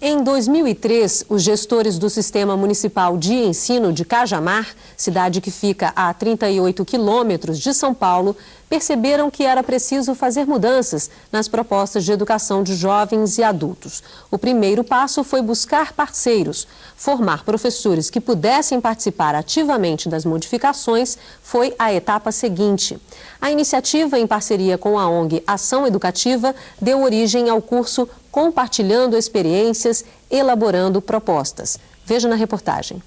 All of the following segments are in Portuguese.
Em 2003, os gestores do Sistema Municipal de Ensino de Cajamar, cidade que fica a 38 quilômetros de São Paulo, perceberam que era preciso fazer mudanças nas propostas de educação de jovens e adultos. O primeiro passo foi buscar parceiros. Formar professores que pudessem participar ativamente das modificações foi a etapa seguinte. A iniciativa, em parceria com a ONG Ação Educativa, deu origem ao curso Compartilhando Experiências, Elaborando Propostas. Veja na reportagem.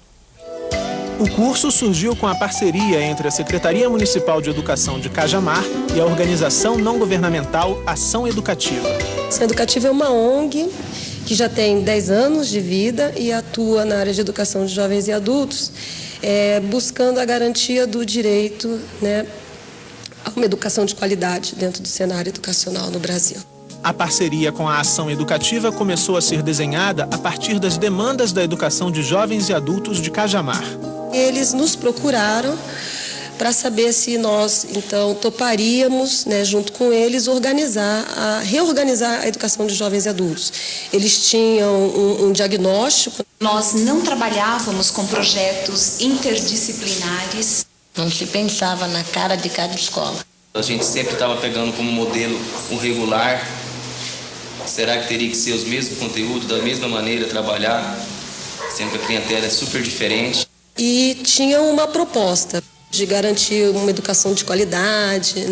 O curso surgiu com a parceria entre a Secretaria Municipal de Educação de Cajamar e a organização não governamental Ação Educativa. Ação Educativa é uma ONG que já tem 10 anos de vida e atua na área de educação de jovens e adultos, buscando a garantia do direito, a uma educação de qualidade dentro do cenário educacional no Brasil. A parceria com a Ação Educativa começou a ser desenhada a partir das demandas da educação de jovens e adultos de Cajamar. Eles nos procuraram para saber se nós, então, toparíamos, junto com eles, reorganizar a educação de jovens e adultos. Eles tinham um diagnóstico. Nós não trabalhávamos com projetos interdisciplinares. Não se pensava na cara de cada escola. A gente sempre estava pegando como modelo o regular. Será que teria que ser os mesmos conteúdos, da mesma maneira trabalhar, sendo que a clientela é super diferente? E tinha uma proposta de garantir uma educação de qualidade,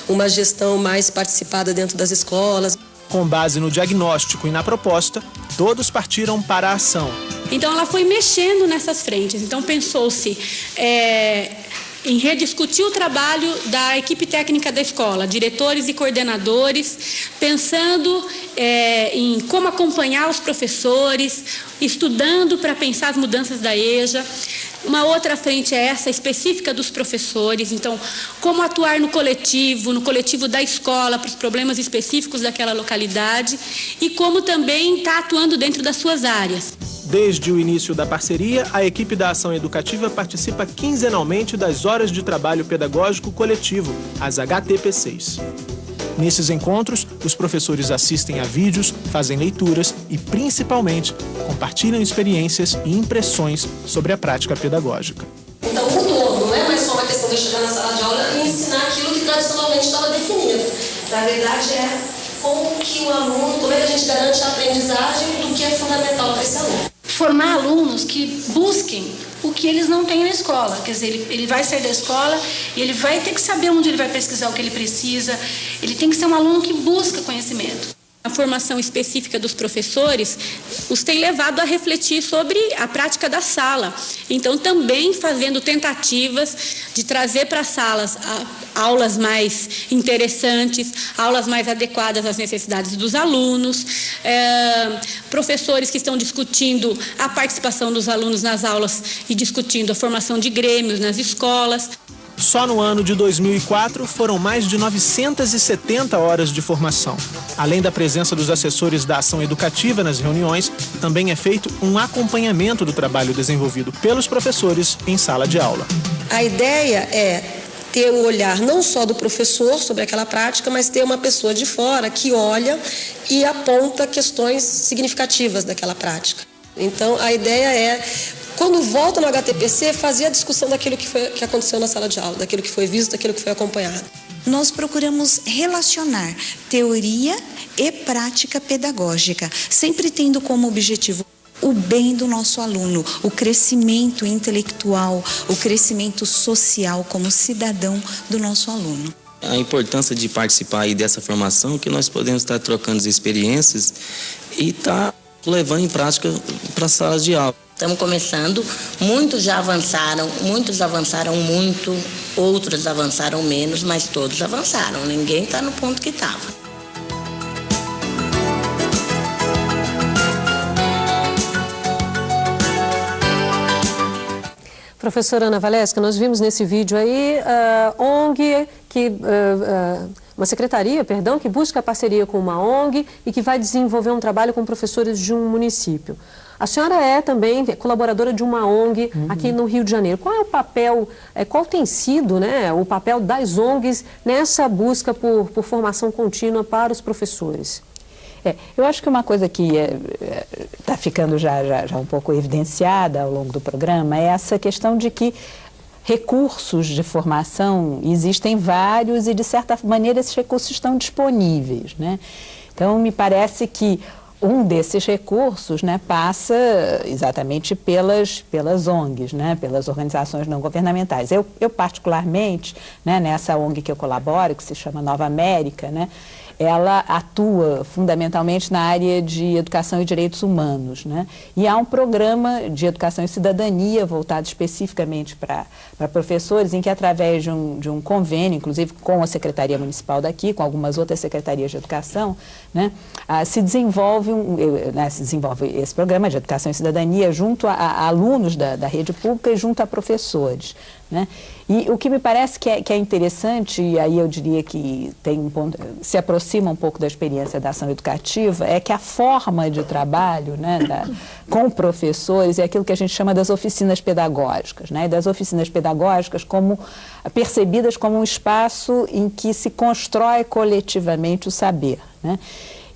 uma gestão mais participada dentro das escolas. Com base no diagnóstico e na proposta, todos partiram para a ação. Então ela foi mexendo nessas frentes. Então pensou-se em rediscutir o trabalho da equipe técnica da escola, diretores e coordenadores, pensando em como acompanhar os professores, estudando para pensar as mudanças da EJA. Uma outra frente é essa, específica dos professores, então, como atuar no coletivo da escola, para os problemas específicos daquela localidade e como também estar atuando dentro das suas áreas. Desde o início da parceria, a equipe da Ação Educativa participa quinzenalmente das horas de trabalho pedagógico coletivo, as HTPCs. Nesses encontros, os professores assistem a vídeos, fazem leituras e, principalmente, compartilham experiências e impressões sobre a prática pedagógica. Então, o todo não é mais só uma questão de chegar na sala de aula e ensinar aquilo que tradicionalmente estava definido. Na verdade, como que o aluno, como é que a gente garante a aprendizagem do que é fundamental para esse aluno. Formar alunos que busquem o que eles não têm na escola. Quer dizer, ele vai sair da escola e ele vai ter que saber onde ele vai pesquisar o que ele precisa. Ele tem que ser um aluno que busca conhecimento. A formação específica dos professores os tem levado a refletir sobre a prática da sala. Então, também fazendo tentativas de trazer para as salas aulas mais interessantes, aulas mais adequadas às necessidades dos alunos, professores que estão discutindo a participação dos alunos nas aulas e discutindo a formação de grêmios nas escolas. Só no ano de 2004 foram mais de 970 horas de formação. Além da presença dos assessores da Ação Educativa nas reuniões, também é feito um acompanhamento do trabalho desenvolvido pelos professores em sala de aula. A ideia é ter o olhar não só do professor sobre aquela prática, mas ter uma pessoa de fora que olha e aponta questões significativas daquela prática. Então, a ideia é, quando volta no HTPC, fazer a discussão daquilo que aconteceu na sala de aula, daquilo que foi visto, daquilo que foi acompanhado. Nós procuramos relacionar teoria e prática pedagógica, sempre tendo como objetivo o bem do nosso aluno, o crescimento intelectual, o crescimento social como cidadão do nosso aluno. A importância de participar aí dessa formação, que nós podemos estar trocando as experiências e estar levando em prática para as salas de aula. Estamos começando, muitos já avançaram muito, outros avançaram menos, mas todos avançaram, ninguém está no ponto que estava. Professora Ana Valesca, nós vimos nesse vídeo aí ONG, uma secretaria, que busca parceria com uma ONG e que vai desenvolver um trabalho com professores de um município. A senhora é também colaboradora de uma ONG aqui no Rio de Janeiro. Qual é o papel, qual tem sido o papel das ONGs nessa busca por formação contínua para os professores? Eu acho que uma coisa que está ficando já um pouco evidenciada ao longo do programa é essa questão de que recursos de formação existem vários e, de certa maneira, esses recursos estão disponíveis, né? Então, me parece que um desses recursos, né, passa exatamente pelas ONGs, né, pelas organizações não governamentais. Eu particularmente, né, nessa ONG que eu colaboro, que se chama Nova América, né, ela atua fundamentalmente na área de educação e direitos humanos, né? E há um programa de educação e cidadania voltado especificamente para professores, em que, através de um convênio, inclusive com a Secretaria Municipal daqui, com algumas outras secretarias de educação, né, se desenvolve esse programa de educação e cidadania junto a alunos da rede pública e junto a professores, né? E o que me parece que é interessante, e aí eu diria que tem um ponto, se aproxima um pouco da experiência da ação educativa, é que a forma de trabalho, né, com professores é aquilo que a gente chama das oficinas pedagógicas, né, e das oficinas pedagógicas percebidas como um espaço em que se constrói coletivamente o saber, né?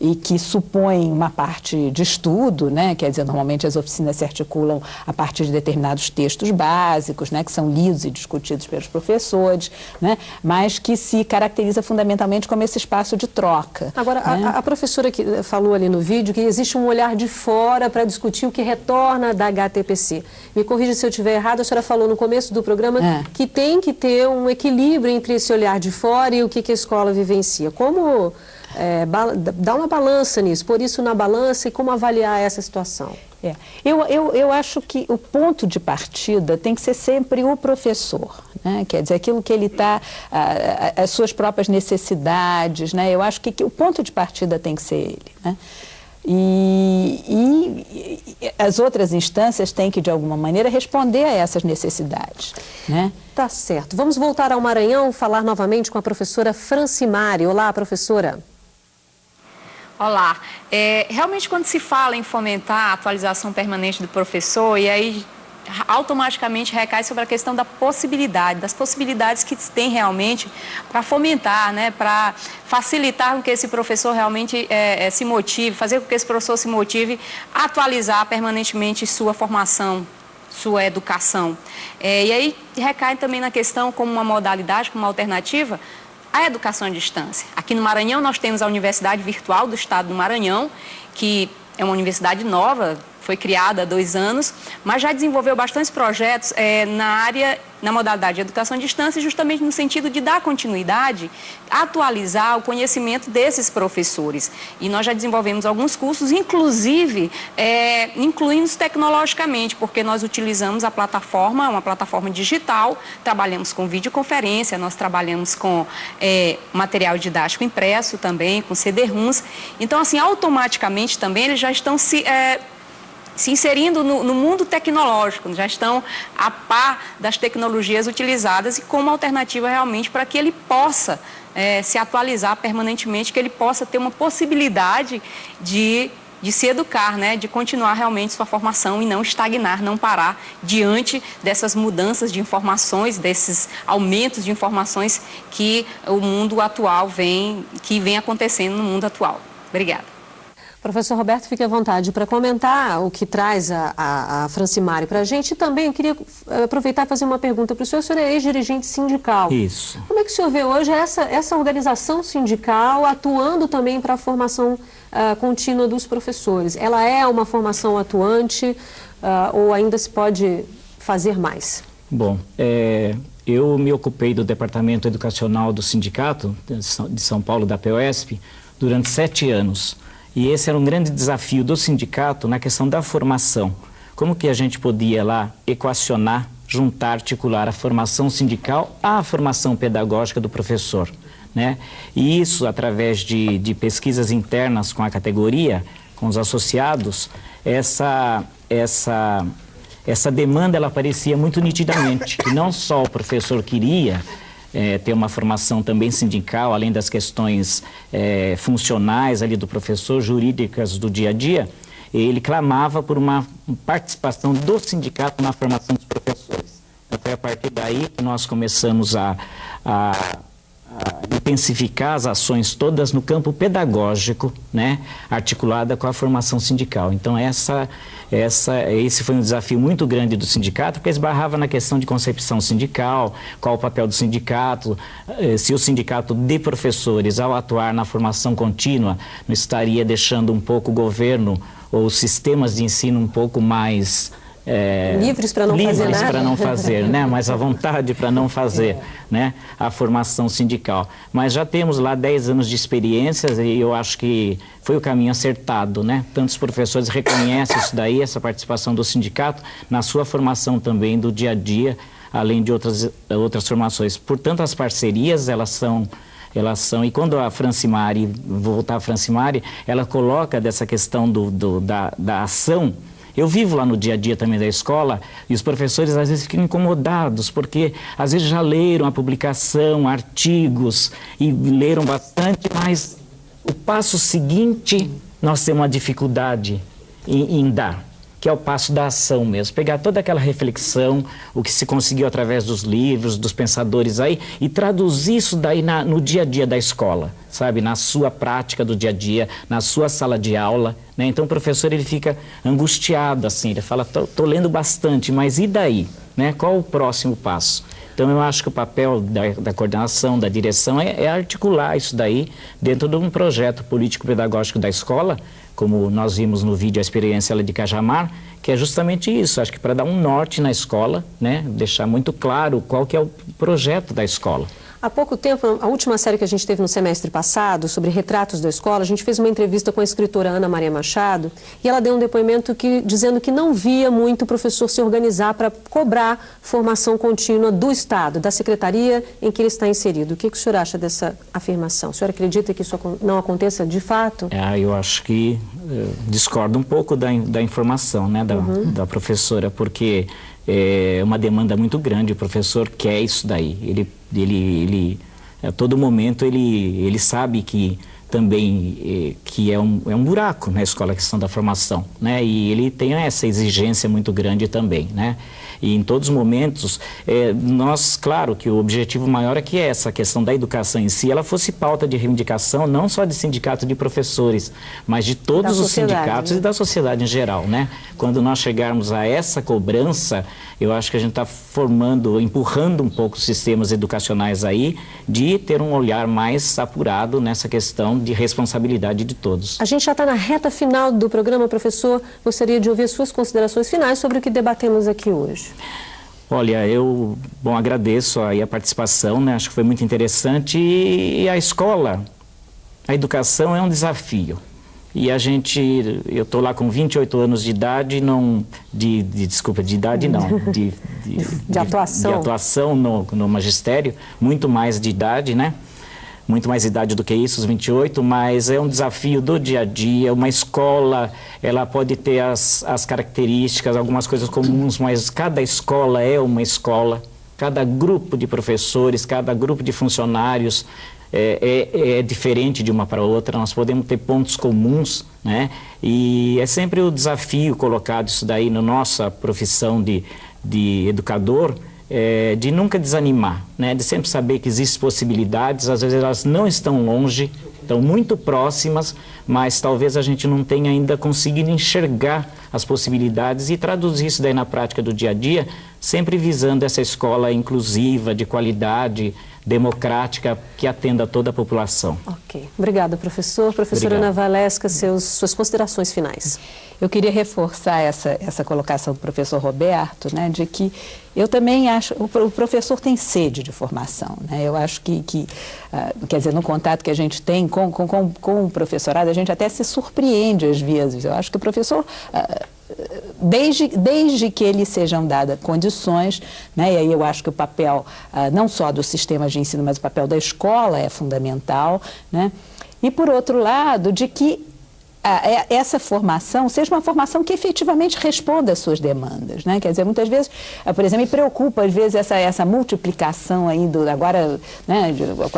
E que supõe uma parte de estudo, né? Quer dizer, normalmente as oficinas se articulam a partir de determinados textos básicos, né? Que são lidos e discutidos pelos professores, né? Mas que se caracteriza fundamentalmente como esse espaço de troca. Agora, né? a professora que falou ali no vídeo que existe um olhar de fora para discutir o que retorna da HTPC. Me corrija se eu estiver errado, a senhora falou no começo do programa que tem que ter um equilíbrio entre esse olhar de fora e o que a escola vivencia. Como dar uma balança nisso, pôr isso na balança e como avaliar essa situação? Eu acho que o ponto de partida tem que ser sempre o professor, né? Quer dizer, aquilo que ele está, as suas próprias necessidades, né? Eu acho que o ponto de partida tem que ser ele, né? E as outras instâncias têm que, de alguma maneira, responder a essas necessidades, né? Tá certo. Vamos voltar ao Maranhão, falar novamente com a professora Francimari. Olá, professora. Olá. Realmente, quando se fala em fomentar a atualização permanente do professor, e aí automaticamente recai sobre a questão da possibilidade, das possibilidades que tem realmente para fomentar, né, para facilitar com que esse professor realmente se motive, fazer com que esse professor se motive a atualizar permanentemente sua formação, sua educação. E aí recai também na questão, como uma modalidade, como uma alternativa, a educação à distância. Aqui no Maranhão nós temos a Universidade Virtual do Estado do Maranhão, que é uma universidade nova, foi criada há 2 anos, mas já desenvolveu bastantes projetos na modalidade de educação à distância, justamente no sentido de dar continuidade, atualizar o conhecimento desses professores. E nós já desenvolvemos alguns cursos, inclusive incluindo-os tecnologicamente, porque nós utilizamos a plataforma, uma plataforma digital, trabalhamos com videoconferência, nós trabalhamos com material didático impresso também, com CD-ROMs. Então, assim, automaticamente também eles já estão se inserindo no mundo tecnológico, já estão a par das tecnologias utilizadas e como alternativa realmente para que ele possa se atualizar permanentemente, que ele possa ter uma possibilidade de se educar, né, de continuar realmente sua formação e não estagnar, não parar diante dessas mudanças de informações, desses aumentos de informações que o mundo atual vem acontecendo no mundo atual. Obrigada. Professor Roberto, fique à vontade para comentar o que traz a Francimari para a gente. E também eu queria aproveitar e fazer uma pergunta para o senhor. O senhor é ex-dirigente sindical. Isso. Como é que o senhor vê hoje essa organização sindical atuando também para a formação contínua dos professores? Ela é uma formação atuante ou ainda se pode fazer mais? Bom, eu me ocupei do departamento educacional do sindicato de São Paulo, da POSP, durante 7 anos. E esse era um grande desafio do sindicato na questão da formação. Como que a gente podia lá equacionar, juntar, articular a formação sindical à formação pedagógica do professor, né? E isso, através de pesquisas internas com a categoria, com os associados, essa demanda ela aparecia muito nitidamente, que não só o professor queria ter uma formação também sindical, além das questões funcionais ali do professor, jurídicas do dia a dia, ele clamava por uma participação do sindicato na formação dos professores. Então, foi a partir daí que nós começamos a intensificar as ações todas no campo pedagógico, né, articulada com a formação sindical. Então esse foi um desafio muito grande do sindicato, porque esbarrava na questão de concepção sindical, qual o papel do sindicato, se o sindicato de professores, ao atuar na formação contínua, não estaria deixando um pouco o governo ou os sistemas de ensino um pouco mais livres para não fazer nada. Livres para não fazer, né? Mas à vontade para não fazer, né? A formação sindical. Mas já temos lá 10 anos de experiências e eu acho que foi o caminho acertado, né? Tantos professores reconhecem isso daí, essa participação do sindicato, na sua formação também do dia a dia, além de outras formações. Portanto, as parcerias, elas são, e quando a Francimari, vou voltar à Francimari, ela coloca dessa questão da ação. Eu vivo lá no dia a dia também da escola e os professores às vezes ficam incomodados porque às vezes já leram a publicação, artigos e leram bastante, mas o passo seguinte nós temos uma dificuldade em dar, que é o passo da ação mesmo. Pegar toda aquela reflexão, o que se conseguiu através dos livros, dos pensadores aí, e traduzir isso daí no dia a dia da escola, sabe? Na sua prática do dia a dia, na sua sala de aula, né? Então o professor, ele fica angustiado, assim, ele fala, tô lendo bastante, mas e daí? Né? Qual o próximo passo? Então eu acho que o papel da coordenação, da direção é articular isso daí dentro de um projeto político-pedagógico da escola, como nós vimos no vídeo a experiência de Cajamar, que é justamente isso, acho que para dar um norte na escola, né, deixar muito claro qual que é o projeto da escola. Há pouco tempo, a última série que a gente teve no semestre passado, sobre retratos da escola, a gente fez uma entrevista com a escritora Ana Maria Machado e ela deu um depoimento dizendo que não via muito o professor se organizar para cobrar formação contínua do Estado, da secretaria em que ele está inserido. O que o senhor acha dessa afirmação? O senhor acredita que isso não aconteça de fato? Eu acho que discordo um pouco da informação, né, da professora, porque é uma demanda muito grande, o professor quer isso daí, ele a todo momento ele sabe que também que é um buraco na escola, a questão da formação, né? E ele tem essa exigência muito grande também, né? E em todos os momentos, nós, claro que o objetivo maior é que essa questão da educação em si, ela fosse pauta de reivindicação, não só de sindicato de professores, mas de todos os sindicatos, né? E da sociedade em geral, né? Quando nós chegarmos a essa cobrança, eu acho que a gente está empurrando um pouco os sistemas educacionais aí, de ter um olhar mais apurado nessa questão de responsabilidade de todos. A gente já está na reta final do programa, professor. Gostaria de ouvir suas considerações finais sobre o que debatemos aqui hoje. Olha, eu agradeço aí a participação, né? Acho que foi muito interessante e a escola, a educação é um desafio. E eu estou lá com 28 anos de idade, de atuação no magistério, muito mais de idade, né? Muito mais idade do que isso, os 28, mas é um desafio do dia a dia. Uma escola, ela pode ter as características, algumas coisas comuns, mas cada escola é uma escola, cada grupo de professores, cada grupo de funcionários é diferente de uma para outra. Nós podemos ter pontos comuns, né? E é sempre o desafio colocado isso daí na nossa profissão de educador, de nunca desanimar, né? De sempre saber que existem possibilidades, às vezes elas não estão longe, estão muito próximas, mas talvez a gente não tenha ainda conseguido enxergar as possibilidades e traduzir isso daí na prática do dia a dia, sempre visando essa escola inclusiva, de qualidade, democrática, que atenda a toda a população. Ok. Obrigada, professor. Professora Ana Valesca, suas considerações finais. Eu queria reforçar essa colocação do professor Roberto, né, de que eu também acho, o professor tem sede de formação, né? Eu acho que quer dizer, no contato que a gente tem com o professorado, a gente até se surpreende às vezes. Eu acho que o professor, desde que lhe sejam dadas condições, né, e aí eu acho que o papel não só do sistema de ensino, mas o papel da escola é fundamental, né? E por outro lado, de que essa formação seja uma formação que efetivamente responda às suas demandas, né? Quer dizer, muitas vezes, por exemplo, me preocupa às vezes essa multiplicação aí agora, né,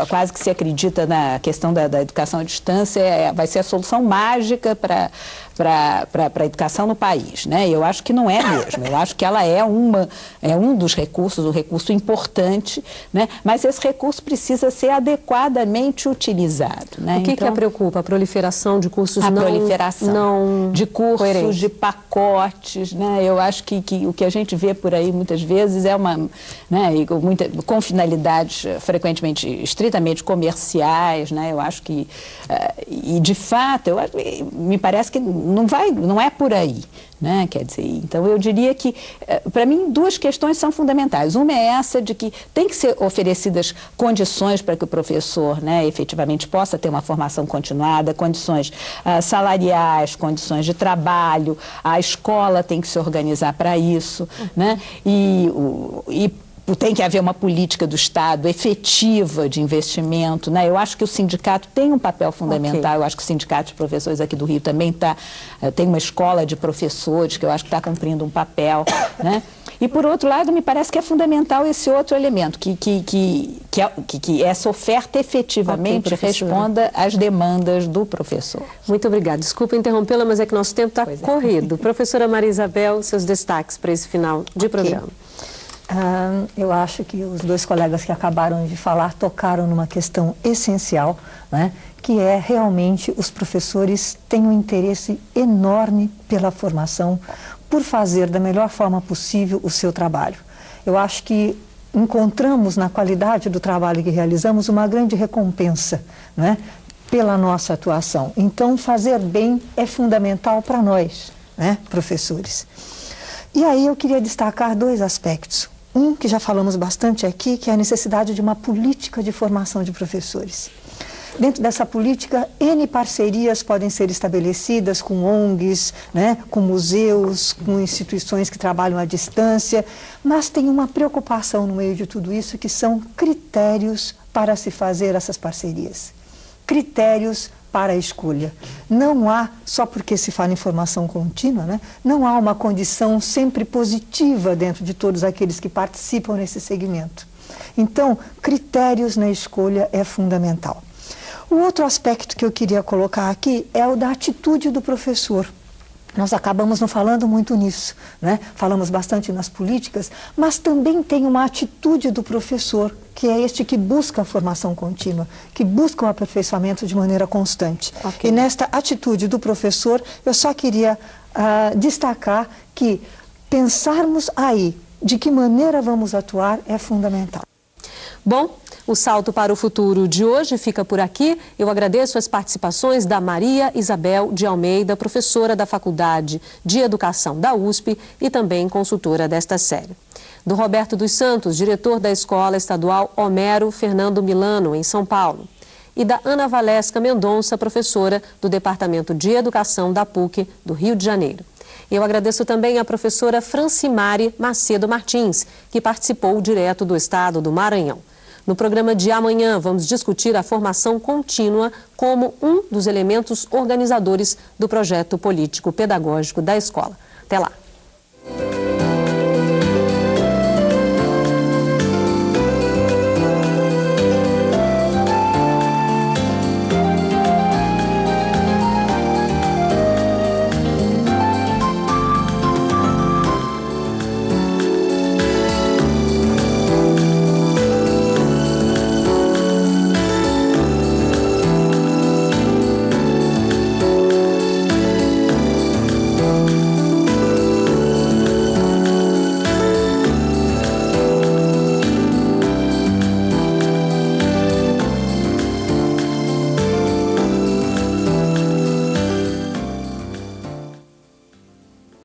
quase que se acredita na questão da educação à distância, vai ser a solução mágica para a educação no país, né? Eu acho que não é mesmo. Eu acho que ela é um dos recursos, um recurso importante, né? Mas esse recurso precisa ser adequadamente utilizado, né? O que a preocupa? A proliferação de cursos de cursos, coerentes, de pacotes, né? Eu acho que o que a gente vê por aí muitas vezes é com finalidades frequentemente estritamente comerciais, né? Eu acho que e de fato me parece que não é por aí, né? Quer dizer, então eu diria que para mim duas questões são fundamentais. Uma é essa de que tem que ser oferecidas condições para que o professor, né, efetivamente possa ter uma formação continuada, condições salariais, condições de trabalho. A escola tem que se organizar para isso, né? E tem que haver uma política do Estado efetiva de investimento, né? Eu acho que o sindicato tem um papel fundamental. Eu acho que o Sindicato de Professores aqui do Rio também tem uma escola de professores que eu acho que está cumprindo um papel, né? E, por outro lado, me parece que é fundamental esse outro elemento, que essa oferta efetivamente responda às demandas do professor. Muito obrigada. Desculpa interrompê-la, mas é que nosso tempo está corrido. Professora Maria Isabel, seus destaques para esse final de programa. Eu acho que os dois colegas que acabaram de falar tocaram numa questão essencial, né, que é realmente os professores têm um interesse enorme pela formação, por fazer da melhor forma possível o seu trabalho. Eu acho que encontramos na qualidade do trabalho que realizamos uma grande recompensa, né, pela nossa atuação. Então, fazer bem é fundamental para nós, né, professores. E aí eu queria destacar dois aspectos. Um que já falamos bastante aqui, que é a necessidade de uma política de formação de professores. Dentro dessa política, N parcerias podem ser estabelecidas com ONGs, né, com museus, com instituições que trabalham à distância, mas tem uma preocupação no meio de tudo isso, que são critérios para se fazer essas parcerias. Critérios para a escolha. Não há, só porque se fala em formação contínua, né, não há uma condição sempre positiva dentro de todos aqueles que participam nesse segmento. Então, critérios na escolha é fundamental. O outro aspecto que eu queria colocar aqui é o da atitude do professor. Nós acabamos não falando muito nisso, né? Falamos bastante nas políticas, mas também tem uma atitude do professor, que é este que busca a formação contínua, que busca o aperfeiçoamento de maneira constante. E nesta atitude do professor, eu só queria destacar que pensarmos aí de que maneira vamos atuar é fundamental. Bom, o Salto para o Futuro de hoje fica por aqui. Eu agradeço as participações da Maria Isabel de Almeida, professora da Faculdade de Educação da USP e também consultora desta série. Do Roberto dos Santos, diretor da Escola Estadual Homero Fernando Milano, em São Paulo. E da Ana Valesca Mendonça, professora do Departamento de Educação da PUC do Rio de Janeiro. Eu agradeço também a professora Francimari Macedo Martins, que participou direto do estado do Maranhão. No programa de amanhã, vamos discutir a formação contínua como um dos elementos organizadores do projeto político-pedagógico da escola. Até lá!